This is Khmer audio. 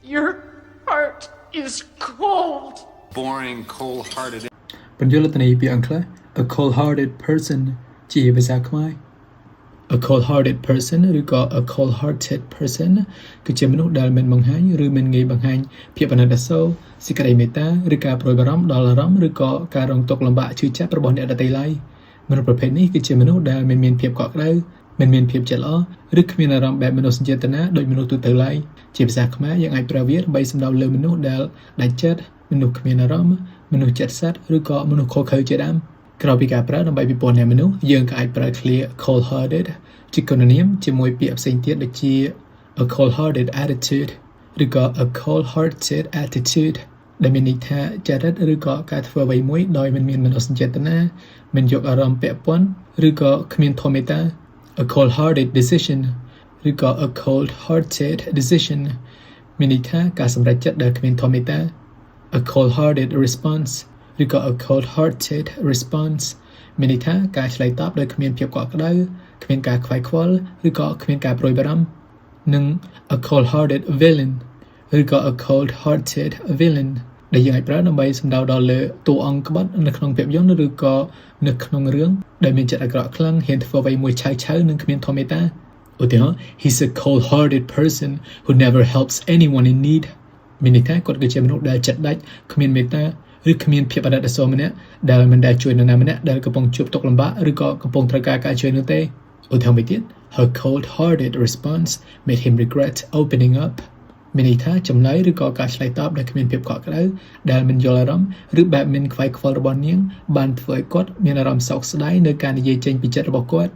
Your heart is cold. Boring, cold-hearted. បញ្យលតន័យពីអង់គ្លេស a cold-hearted person ជាភាសាខ្មែរ a cold-hearted person ឬក៏ a cold-hearted person គឺជាមនុស្សដែលមិនបង្ហាញឬមិនងាយបង្ហាញភាពអាណិតអាសូរសេចក្តីមេត្តាឬការប្រួយបារម្ភដល់អារម្មណ៍ឬក៏ការរងទុក្ខលំបាកឈឺចាប់របស់អ្នកដទៃឡើយមនុស្សប្រភេទនេះគឺជាមនុស្សដែលមិនមានភាពកក់ក្ដៅមិនមានភាពចិត្តល្អឬគ្មានអារម្មណ៍បែបមនោសញ្ចេតនាដូចមនុស្សទូទៅឡើយជាភាសាខ្មែរយើងអាចប្រើវាដើម្បីសំដៅលើមនុស្សដែលដាច់ចិត្តមនុស្សគ្មានអារម្មណ៍មនុស្សចិត្តសត្វឬក៏មនុស្សខកខើជាដើមក្រៅពីការប្រើដើម្បីពិពណ៌នាមមនុស្សយើងក៏អាចប្រើឃ្លា cold-hearted ជាគុណនាមជាមួយពាក្យផ្សេងទៀតដូចជា a cold-hearted attitude ឬក៏ a cold-hearted attitude ដែលមានន័យថាចរិតឬក៏ការធ្វើអ្វីមួយដោយមិនមានមនោសញ្ចេតនាមិនយកអារម្មណ៍ពាក់ព័ន្ធឬក៏គ្មានធម៌មេត្តា a cold-hearted decision ឬក៏ a cold-hearted decision មានន័យថាការសម្រេចចិត្តដែលគ្មានធម៌មេត្តា a cold-hearted response ឬក៏ a cold-hearted response មានន័យថាការឆ្លើយតបដោយគ្មានភាពកក់ក្ដៅគ្មានការខ្វាយខ្វល់ឬក៏គ្មានការព្រួយបារម្ភនិង a cold-hearted villain ឬក៏ a cold-hearted villain ដែលយើងអាចប្រើដើម្បីសំដៅដល់លើតួអង្គក្បត់នៅក្នុងភាពយន្តឬក៏នៅក្នុងរឿងដែលមានចិត្តអាក្រក់ខ្លាំងហ៊ានធ្វើអ្វីមួយឆៅៗនិងគ្មានធម៌មេត្តាឧទាហរណ៍ he's a cold-hearted person who never helps anyone in need មានន័យថាគាត់គឺជាមនុស្សដែលចិត្តដាច់គ្មានមេត្តាឬគ្មានភាពអាណិតអាសូរម្នាក់ដែលមិនដែលជួយនរណាម្នាក់ដែលកំពុងជួបទុក្ខលំបាកឬក៏កំពុងត្រូវការការជួយនោះទេឧទាហរណ៍មួយទៀត her cold-hearted response made him regret opening up មានន័យថាចម្លើយឬក៏ការឆ្លើយតបដែលគ្មានភាពកក់ក្ដៅដែលមិនយល់អារម្មណ៍ឬបែបមិនខ្វាយខ្វល់របស់នាងបានធ្វើឲ្យគាត់មានអារម្មណ៍សោកស្ដាយនៅការនិយាយចេញពីចិត្តរបស់គាត់